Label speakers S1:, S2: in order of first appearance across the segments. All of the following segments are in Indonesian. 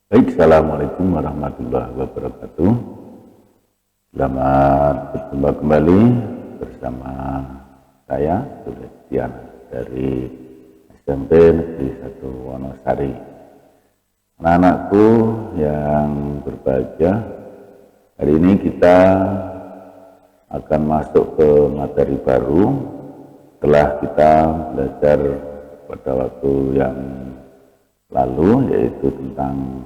S1: Baik, Assalamualaikum warahmatullahi wabarakatuh. Selamat berjumpa kembali bersama saya, Sulaiman dari SMP Negeri 1 Wonosari. Anak-anakku yang berbahagia, hari ini kita akan masuk ke materi baru setelah kita belajar pada waktu yang lalu, yaitu tentang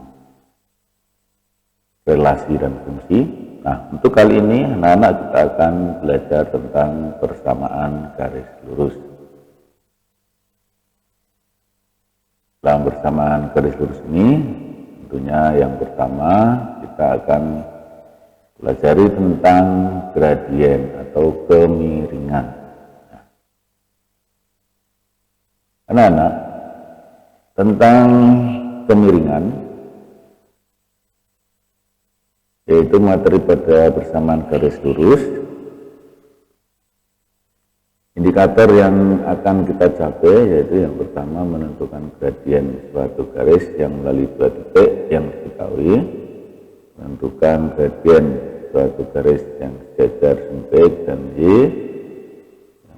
S1: relasi dan fungsi. Nah, untuk kali ini anak-anak kita akan belajar tentang persamaan garis lurus. Dalam persamaan garis lurus ini, tentunya yang pertama kita akan pelajari tentang gradien atau kemiringan. Nah, anak-anak, tentang kemiringan, yaitu materi pada persamaan garis lurus, indikator yang akan kita capai yaitu yang pertama menentukan gradien suatu garis yang melalui dua titik yang diketahui, menentukan gradien suatu garis yang sejajar sempit dan Y,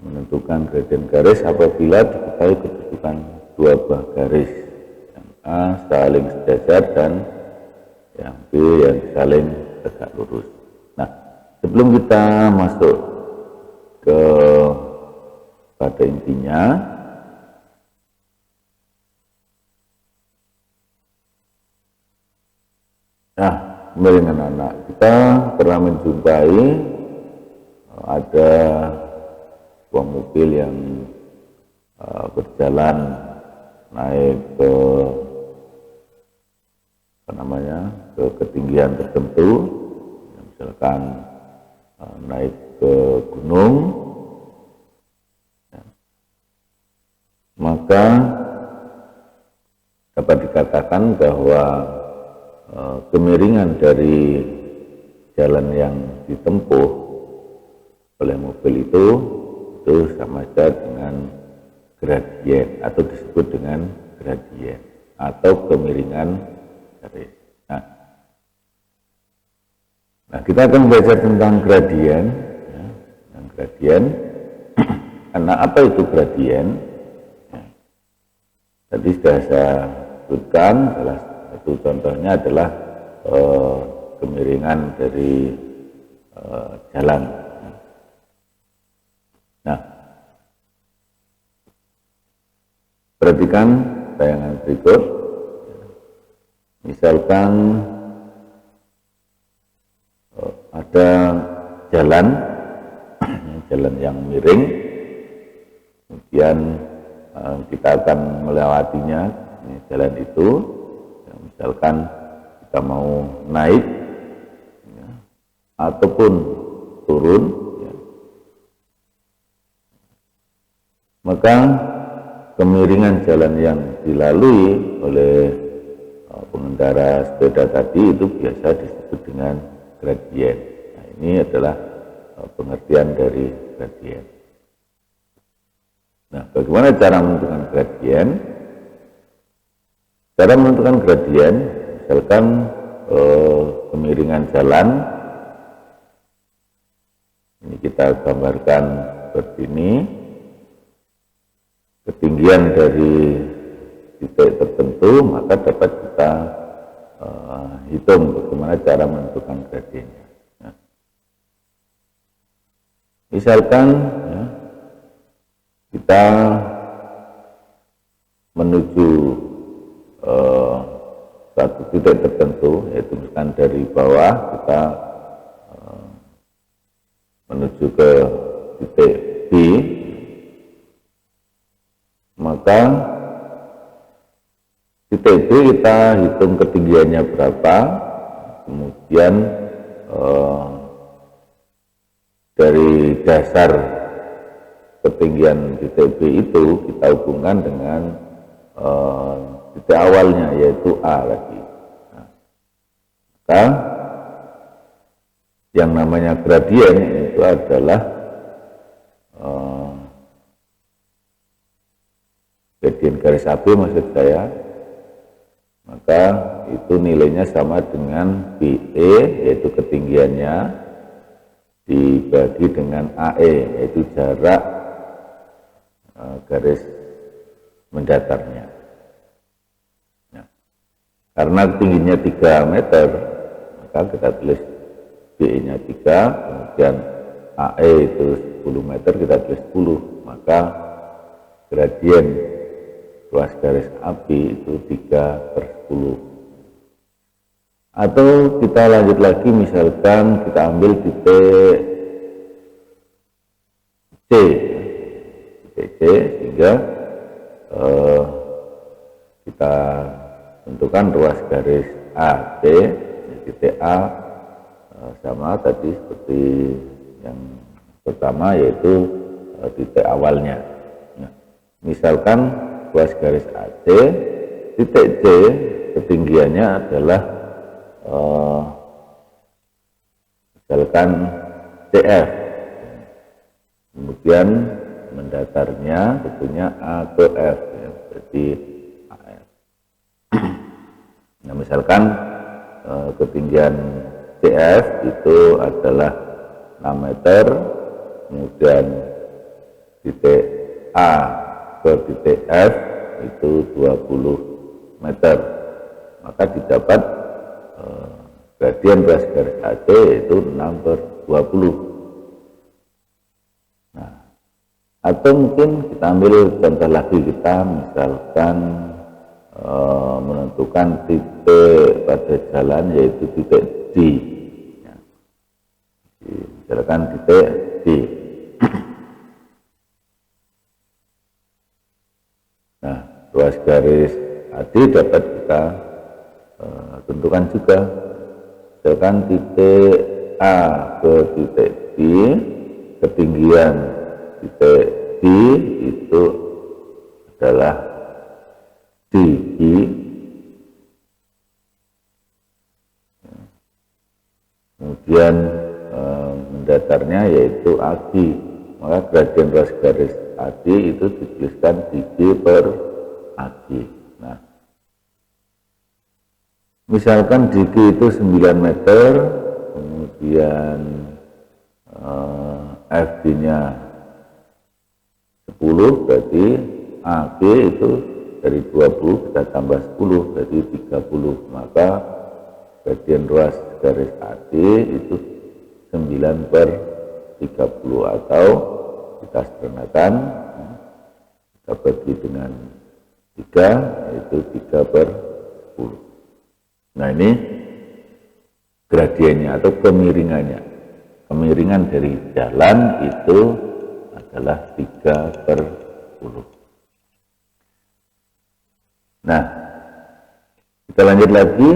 S1: menentukan gradien garis apabila diketahui kedudukan dua buah garis, yang A saling sejajar dan yang B yang saling tegak lurus. Nah, sebelum kita masuk ke pada intinya, nah, kembali dengan anak, kita pernah menjumpai ada sebuah mobil yang berjalan naik ke ke ketinggian tertentu, misalkan naik ke gunung, maka dapat dikatakan bahwa kemiringan dari jalan yang ditempuh oleh mobil itu sama saja dengan gradien atau disebut dengan gradien atau kemiringan garis. Nah, kita akan belajar tentang gradien, gradien. Karena apa itu gradien? Tadi sudah saya sebutkan, salah satu contohnya adalah kemiringan dari jalan. Nah, perhatikan tayangan berikut. Misalkan ada jalan yang miring, kemudian kita akan melewatinya, jalan itu. Misalkan kita mau naik ataupun turun, maka kemiringan jalan yang dilalui oleh pengendara sepeda tadi itu biasa disebut dengan gradien. Nah, ini adalah pengertian dari gradien. Nah, bagaimana cara menentukan gradien? Cara menentukan gradien, misalkan kemiringan jalan, ini kita gambarkan seperti ini, ketinggian dari titik tertentu, maka dapat kita hitung bagaimana cara menentukan gradiennya. Nah, misalkan kita menuju satu titik tertentu, yaitu misalkan dari bawah kita menuju ke titik B, maka titik B kita hitung ketinggiannya berapa, kemudian dari dasar ketinggian titik B itu kita hubungkan dengan titik awalnya, yaitu A lagi. Nah, maka yang namanya gradien itu adalah gradien garis AB maksud saya, maka itu nilainya sama dengan BE, yaitu ketinggiannya, dibagi dengan AE, yaitu jarak garis mendatarnya. Nah, karena tingginya 3 meter, maka kita tulis BE-nya 3, kemudian AE itu 10 meter, kita tulis 10, maka gradien ruas garis AB itu 3/10. Atau kita lanjut lagi, misalkan kita ambil titik C, sehingga kita tentukan ruas garis AC, titik A sama tadi seperti yang pertama, yaitu titik awalnya. Nah, misalkan ruas garis AC, titik C ketinggiannya adalah misalkan CF, kemudian mendatarnya tentunya A ke F, ya, berarti AF. Nah, misalkan ketinggian CF itu adalah 6 meter, kemudian titik A ke titik F itu 20 meter, maka didapat gradien ruas garis AC itu 6/20. Nah, atau mungkin kita ambil contoh lagi, kita misalkan menentukan titik pada jalan, yaitu titik D, ya. Misalkan titik D. Nah, ruas garis AD dapat kita tentukan juga. Misalkan titik A ke titik D, ketinggian titik D itu adalah DG, kemudian mendatarnya yaitu AG, maka gradien ruas garis AD itu dituliskan DG/AG. Nah, misalkan DG itu 9 meter, kemudian FG-nya 10, berarti AG itu dari 20 kita tambah 10, berarti 30, maka gradien ruas garis AD itu 9/30, atau kita sederhanakan, kita bagi dengan 3, yaitu 3/10. Nah, ini gradiennya atau kemiringannya. Kemiringan dari jalan itu adalah 3/10. Nah, kita lanjut lagi.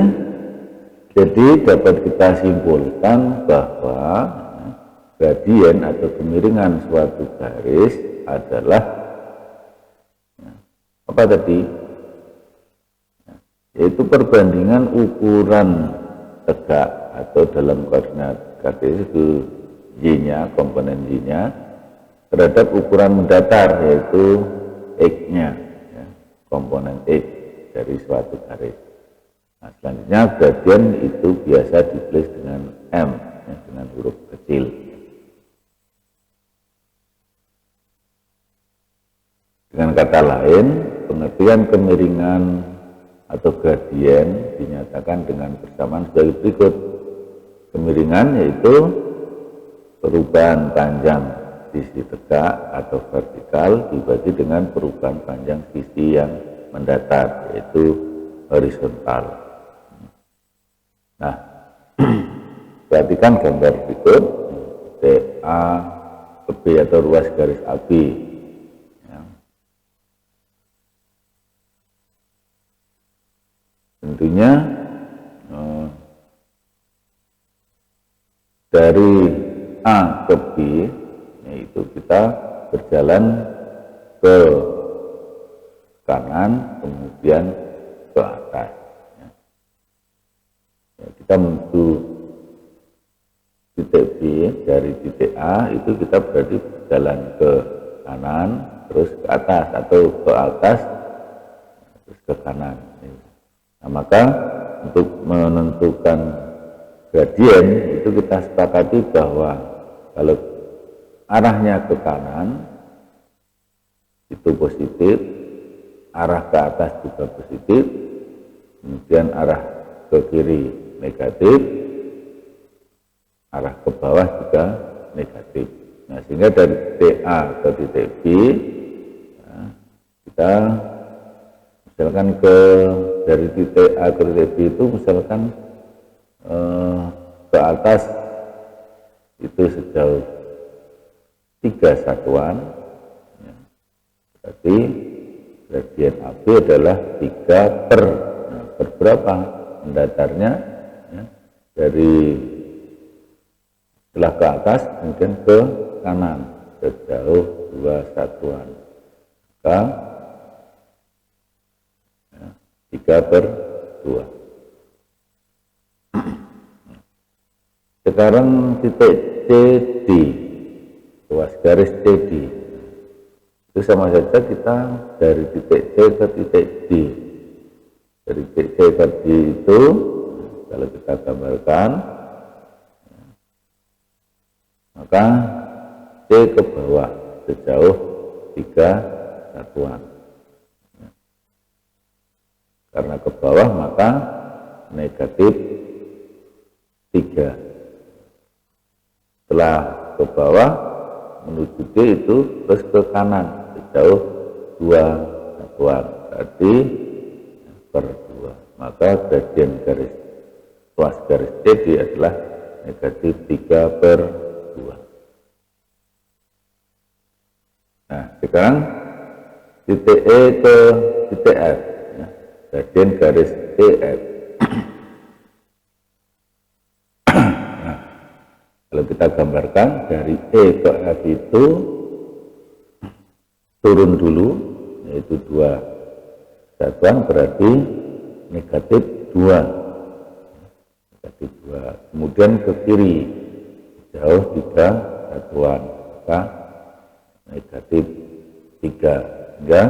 S1: Jadi dapat kita simpulkan bahwa gradien atau kemiringan suatu garis adalah apa tadi? Yaitu perbandingan ukuran tegak atau dalam koordinat garis itu Y-nya, komponen Y-nya terhadap ukuran mendatar, yaitu X-nya, ya, komponen X dari suatu garis. Nah, selanjutnya gradien itu biasa ditulis dengan M, ya, dengan huruf kecil. Dengan kata lain, pengertian kemiringan atau gradien dinyatakan dengan persamaan sebagai berikut. Kemiringan yaitu perubahan panjang sisi tegak atau vertikal dibagi dengan perubahan panjang sisi yang mendatar, yaitu horizontal. Nah, perhatikan gambar berikut, titik A ke B atau ruas garis AB. Ya. Tentunya dari A ke B, yaitu kita berjalan ke kanan, kemudian ke atas. Ya, kita menuju titik B dari titik A, itu kita berarti berjalan ke kanan, terus ke atas, atau ke atas, terus ke kanan. Nah, maka untuk menentukan gradien itu kita sepakati bahwa kalau arahnya ke kanan itu positif, arah ke atas juga positif, kemudian arah ke kiri negatif, arah ke bawah juga negatif. Nah, sehingga dari titik A ke titik B, nah, kita misalkan dari titik A ke titik B itu misalkan ke atas itu sejauh 3 satuan, ya, berarti gradien AB adalah 3 per, nah, per berapa mendatarnya, ya, dari setelah ke atas kemudian ke kanan sejauh 2 satuan, maka 3 per 2. Sekarang titik CD, ruas garis CD, itu sama saja kita dari titik C ke titik D. Dari titik C ke D itu kalau kita gambarkan, maka C ke bawah sejauh 3 satuan. Karena ke bawah maka negatif 3. Setelah ke bawah menuju D itu terus ke kanan sejauh 2 satuan, berarti per 2. Maka gradien garis ruas garis CD adalah negatif 3 per 2. Nah, sekarang titik E ke titik F, ya, gradien garis EF. Nah, kalau kita gambarkan dari E ke F itu turun dulu, yaitu 2 satuan, berarti negatif 2. Negatif 2. Kemudian ke kiri jauh 3 satuan, maka negatif 3. Sehingga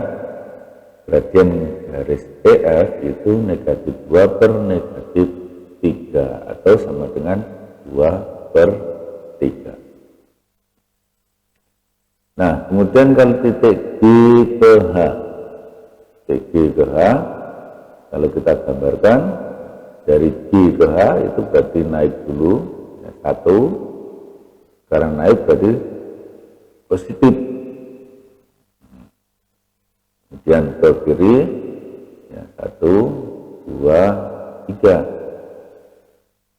S1: gradien garis EF itu negatif 2 per negatif 3 atau sama dengan 2 per 3. Nah, kemudian kalau titik G ke H, titik G ke H, kalau kita gambarkan dari G ke H itu berarti naik dulu, ya, 1, sekarang naik berarti positif. Kemudian ke kiri, ya, 1, 2, 3.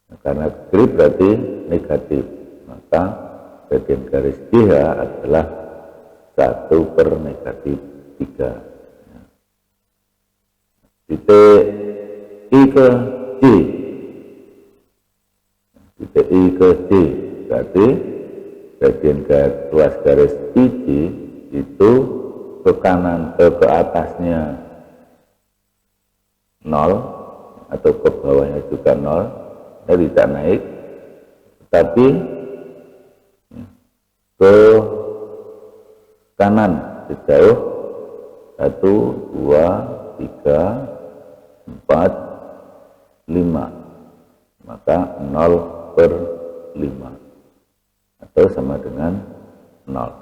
S1: Nah, karena ke kiri berarti negatif, maka gradien garis GH adalah 1 per negatif 3. Ya. Titik I ke J, titik I ke J berarti gradien ruas garis IJ itu ke kanan ke atasnya 0 atau ke bawahnya juga 0, tidak naik, tetapi ke kanan sejauh 1, 2, 3, 4, 5, maka 0 per 5 atau sama dengan 0.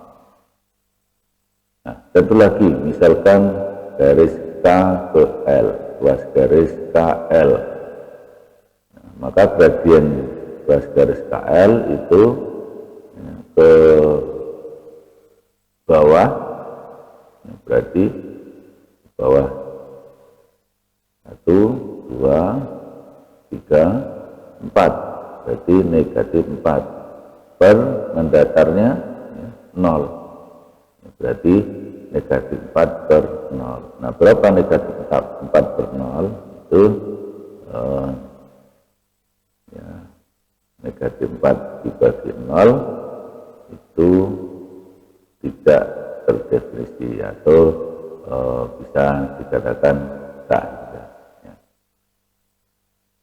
S1: Nah, satu lagi, misalkan garis K ke L, ruas garis KL, nah, maka gradien ruas garis KL itu ke bawah, berarti bawah 1, 2, 3, 4, berarti negatif 4 per mendatarnya 0. Berarti negatif 4 per 0. Nah, berapa negatif 4 per 0? Itu ya, negatif 4 dibagi 0 itu tidak terdefinisi atau bisa dikatakan tak. Ya.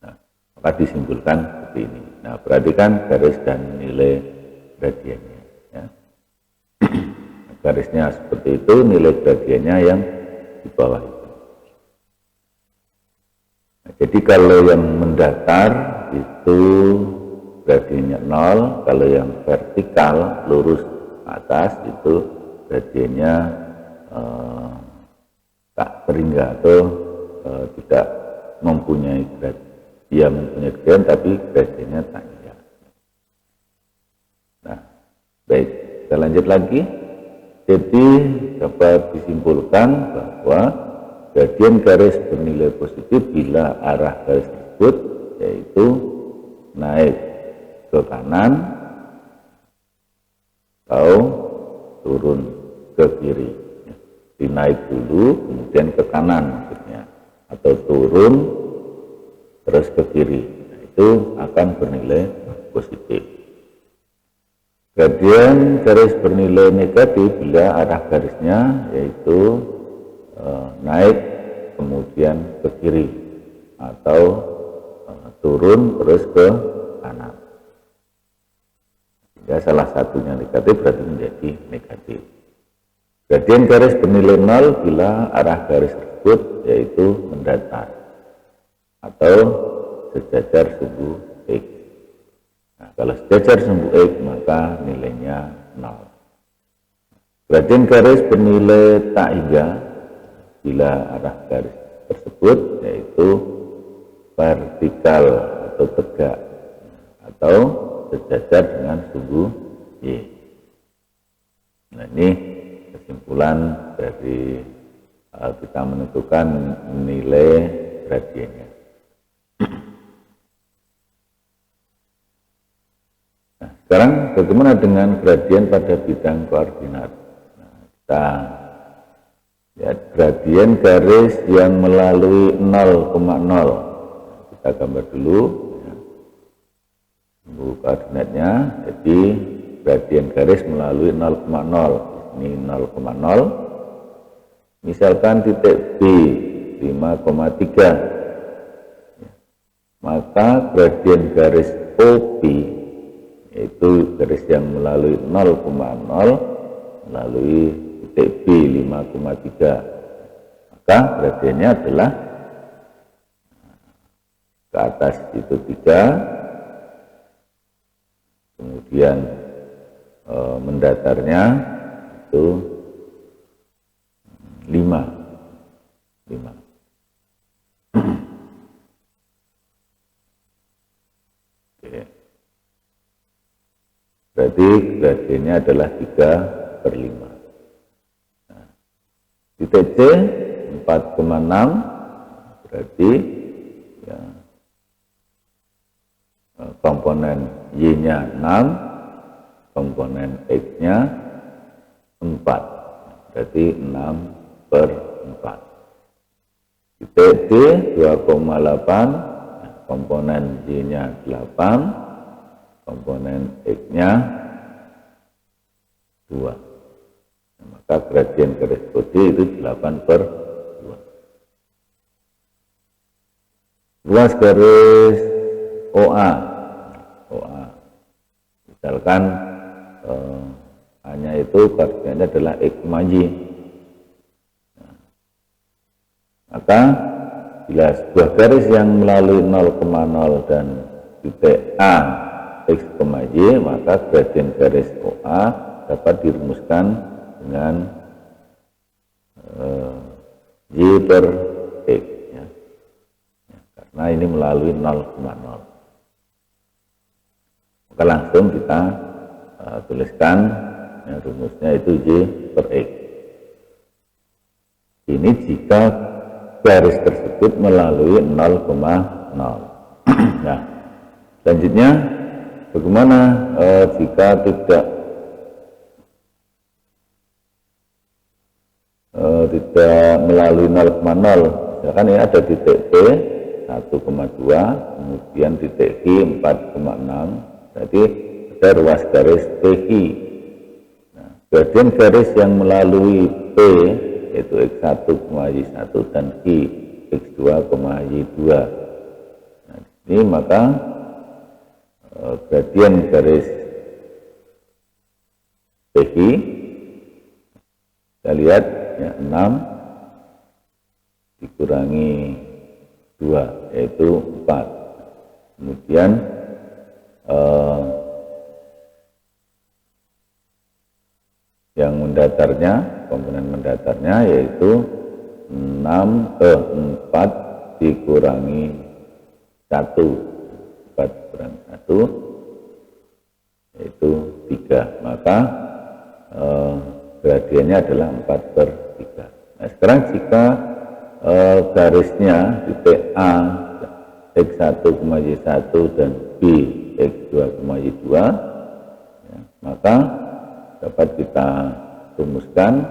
S1: Nah, maka disimpulkan seperti ini. Nah, perhatikan garis dan nilai gradiennya. Ya. Garisnya seperti itu, nilai gradiennya yang di bawah itu. Nah, Jadi kalau yang mendatar itu gradiennya 0, kalau yang vertikal lurus atas itu gradiennya tak berhingga atau tidak mempunyai gradien. Dia mempunyai gradien tapi gradiennya tak hingga. Nah, baik, kita lanjut lagi. Jadi dapat disimpulkan bahwa gradien garis bernilai positif bila arah garis tersebut yaitu naik ke kanan atau turun ke kiri. Dinaik dulu kemudian ke kanan maksudnya, atau turun terus ke kiri. Nah, itu akan bernilai positif. Gradien garis bernilai negatif bila arah garisnya yaitu naik kemudian ke kiri atau turun terus ke kanan. Jika salah satunya negatif berarti menjadi negatif. Gradien garis bernilai 0 bila arah garis tersebut yaitu mendatar atau sejajar sumbu X. Nah, kalau sejajar sumbu X maka nilainya 0. Gradien garis bernilai tak hingga bila arah garis tersebut yaitu vertikal atau tegak atau sejajar dengan sumbu Y. Nah, ini kesimpulan dari kita menentukan nilai gradiennya. Nah, sekarang bagaimana dengan gradien pada bidang koordinat? Nah, kita lihat gradien garis yang melalui 0,0. Kita gambar dulu ya, koordinatnya. Jadi gradien garis melalui 0,0. Ini 0,0. Misalkan titik B 5,3. Maka gradien garis OP yaitu garis yang melalui 0,0 melalui titik B 5,3. Maka gradiennya adalah ke atas itu 3, kemudian mendatarnya itu 5. Oke. Berarti gradiennya adalah 3/5. Nah, titik C 4,6 berarti ya, komponen Y-nya 6, komponen X-nya 4, berarti 6/4. Titik D 2,8, komponen Y-nya 8, komponen X-nya 2. Nah, maka gradien garis OD itu 8/2. Ruas garis OA, misalkan hanya itu koordinatnya adalah X, Y. Nah, maka bila sebuah garis yang melalui 0,0 dan titik A X, Y, maka gradien garis OA dapat dirumuskan dengan Y/X ya. Karena ini melalui 0,0. Maka langsung kita tuliskan ya, rumusnya itu Y/X. Ini jika garis tersebut melalui 0,0. Nah, selanjutnya bagaimana jika tidak melalui 0,0? Misalkan ini ada titik P 1,2, kemudian titik Q 4,6, berarti ada ruas garis PQ. Nah, gradien garis yang melalui P yaitu X1, Y1 dan Q X2, Y2. Nah, ini maka gradien garis PQ kita lihat ya, 6 dikurangi 2, yaitu 4. Kemudian yang mendatarnya, komponen mendatarnya yaitu 4 dikurangi 1, 4 kurangi 1 yaitu 3, maka gradiennya adalah 4/3. Nah, sekarang jika garisnya titik A X1,Y1 dan B X2,Y2, ya, maka dapat kita rumuskan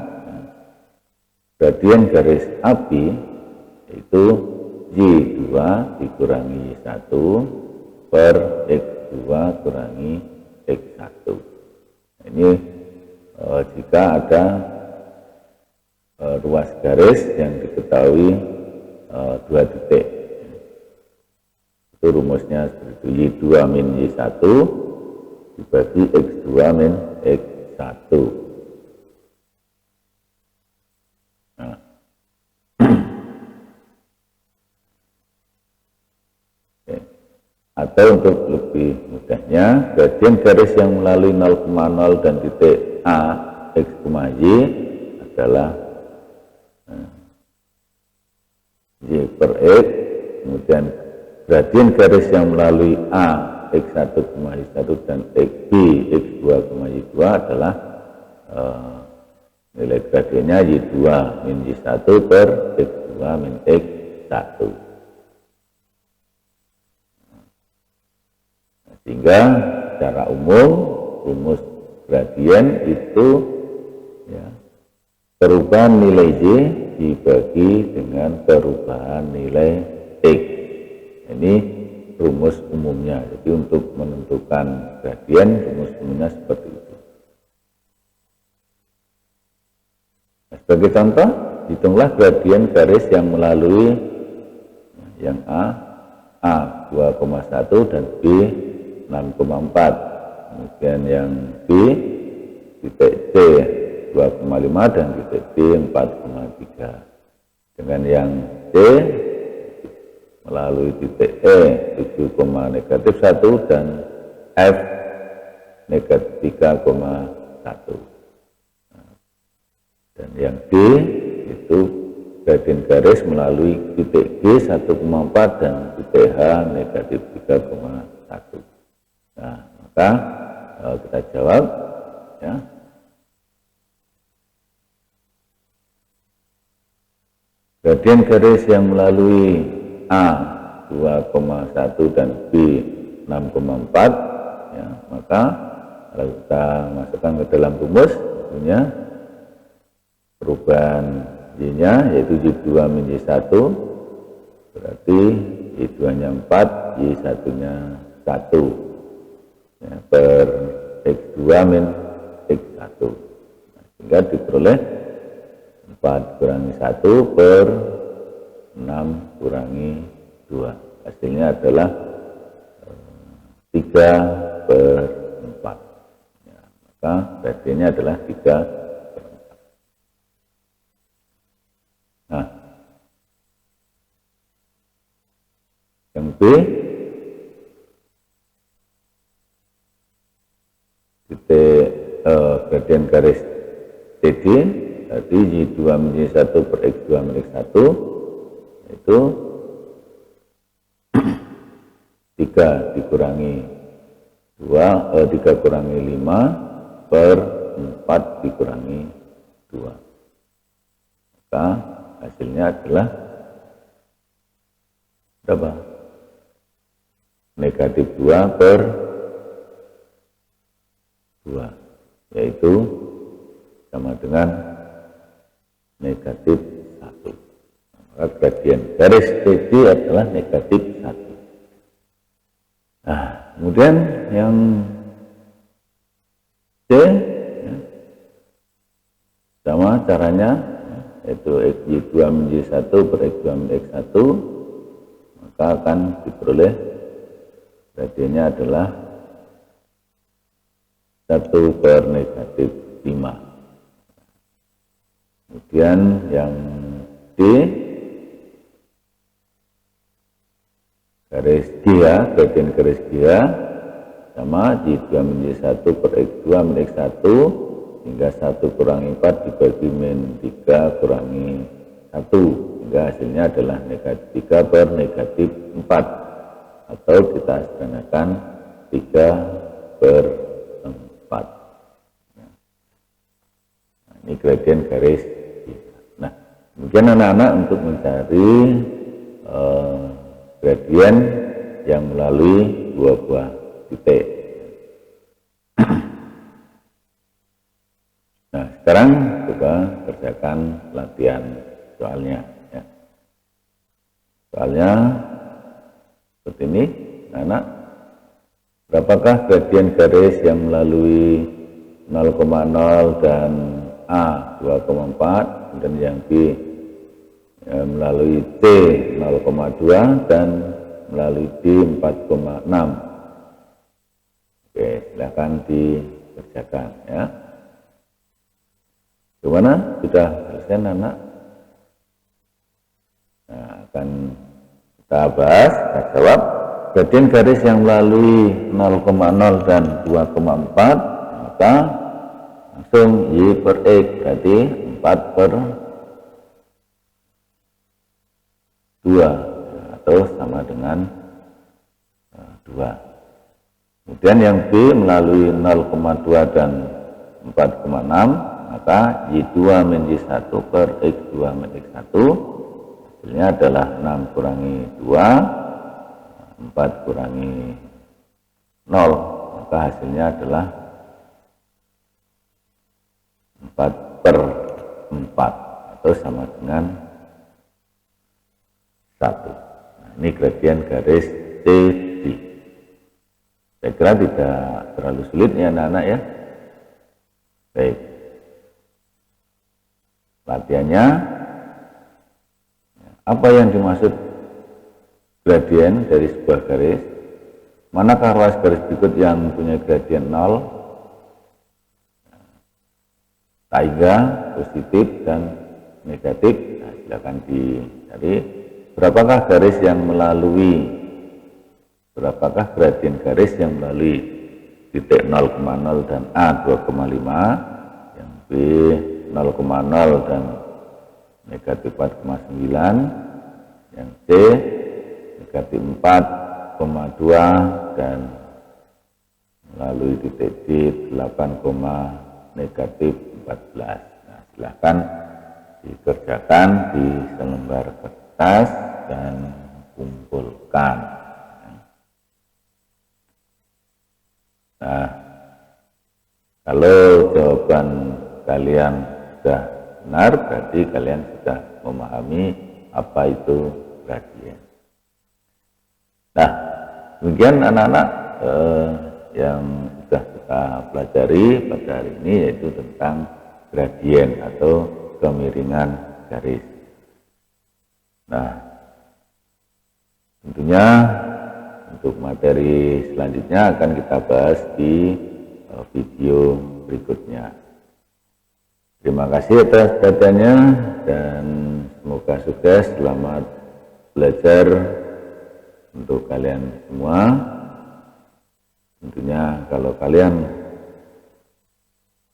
S1: gradien garis AB itu Y2 dikurangi 1 per X2 kurangi X1. Ini jika ada ruas garis yang diketahui 2 titik, itu rumusnya seperti itu, Y2 min Y1 dibagi X2 min X1. Nah. Atau untuk lebih mudahnya, gradien garis yang melalui 0,0 dan titik A X, Y adalah Y per X, kemudian gradien garis yang melalui A X1, Y1 dan B X2, Y2 adalah nilai gradiennya Y2 min Y1 per X2 min X1. Sehingga secara umum rumus gradien itu ya, perubahan nilai Y dibagi dengan perubahan nilai X. Ini rumus umumnya. Jadi untuk menentukan gradien, rumus umumnya seperti itu. Nah, sebagai contoh, hitunglah gradien garis yang melalui yang A 2,1 dan B 6,4. Kemudian yang B titik C 2,5 dan titik B 4,3. Dengan yang C melalui titik E 7,-1 dan F negatif 3,1. Dan yang D itu gradien garis melalui titik G 1,4 dan titik H negatif 3,1. Nah, maka kita jawab ya. Gradien garis yang melalui A 2,1 dan B 6,4 ya, maka kalau kita masukkan ke dalam rumus tentunya perubahan Y-nya yaitu Y2 min Y1 berarti Y2-nya 4, Y1-nya 1 ya, per X2 min X1. Nah, sehingga diperoleh 4 kurangi 1 per 6 kurangi 2. Hasilnya adalah 3 per 4. Ya, maka gradiennya adalah 3 per 4. Nah, yang B titik gradien garis CD tadi Y2 min Y1 per X2 min X1 itu 3 dikurangi 3 kurangi 5 per 4 dikurangi 2, maka hasilnya adalah berapa? Negatif 2 per 2, yaitu sama dengan negatif 1. Maka gradien garis CD adalah negatif 1. Nah, kemudian yang C ya, sama caranya ya, yaitu Y2 min Y1 per X2 min X1, maka akan diperoleh gradiennya adalah 1 per negatif 5. Kemudian yang D garis G ya, gradien garis G ya, sama Y2 min Y1 per X2 min X1 hingga 1 kurangi 4 dibagi min 3 kurangi 1 hingga hasilnya adalah negatif 3 per negatif 4 atau kita sederhanakan 3 per 4. Nah, ini gradien garis G. Nah, kemudian anak-anak untuk mencari gradien yang melalui dua buah titik. Nah, sekarang coba kerjakan latihan soalnya ya. Soalnya seperti ini, anak. Berapakah gradien garis yang melalui 0,0 dan A 2,4 dan yang B melalui C 0,2 dan melalui D 4,6. Oke, silahkan dikerjakan ya. Gimana? Sudah selesai anak? Nah, akan kita bahas, kita jawab. Gradien garis yang melalui 0,0 dan 2,4 maka langsung Y per X berarti 4 per 2 atau sama dengan 2. Kemudian yang B melalui 0,2 dan 4,6 maka Y2 min Y1 per X2 min X1 hasilnya adalah 6 kurangi 2 4 kurangi 0 maka hasilnya adalah 4 per 4 atau sama dengan 1. Nah, ini gradien garis CD. Saya kira tidak terlalu sulit ya anak-anak ya. Baik. Latihannya apa yang dimaksud gradien dari sebuah garis? Manakah ruas garis berikut yang punya gradien 0? Taiga, positif dan negatif. Nah, silakan dicari. Berapakah gradien garis yang melalui titik 0,0 dan A 2,5, yang B 0,0 dan negatif 4,9, yang C negatif 4,2 dan melalui titik D 8, negatif 14. Nah, silahkan dikerjakan di selembar kertas dan kumpulkan. Nah, kalau jawaban kalian sudah benar, berarti kalian sudah memahami apa itu gradien. Nah, demikian anak-anak yang sudah kita pelajari pada hari ini, yaitu tentang gradien atau kemiringan garis. Nah, tentunya untuk materi selanjutnya akan kita bahas di video berikutnya. Terima kasih atas perhatiannya dan semoga sukses. Selamat belajar untuk kalian semua. Tentunya kalau kalian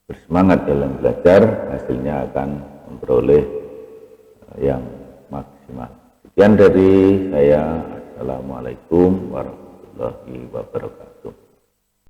S1: bersemangat dalam belajar, hasilnya akan memperoleh yang maksimal. Sekian dari saya. Assalamualaikum warahmatullahi wabarakatuh.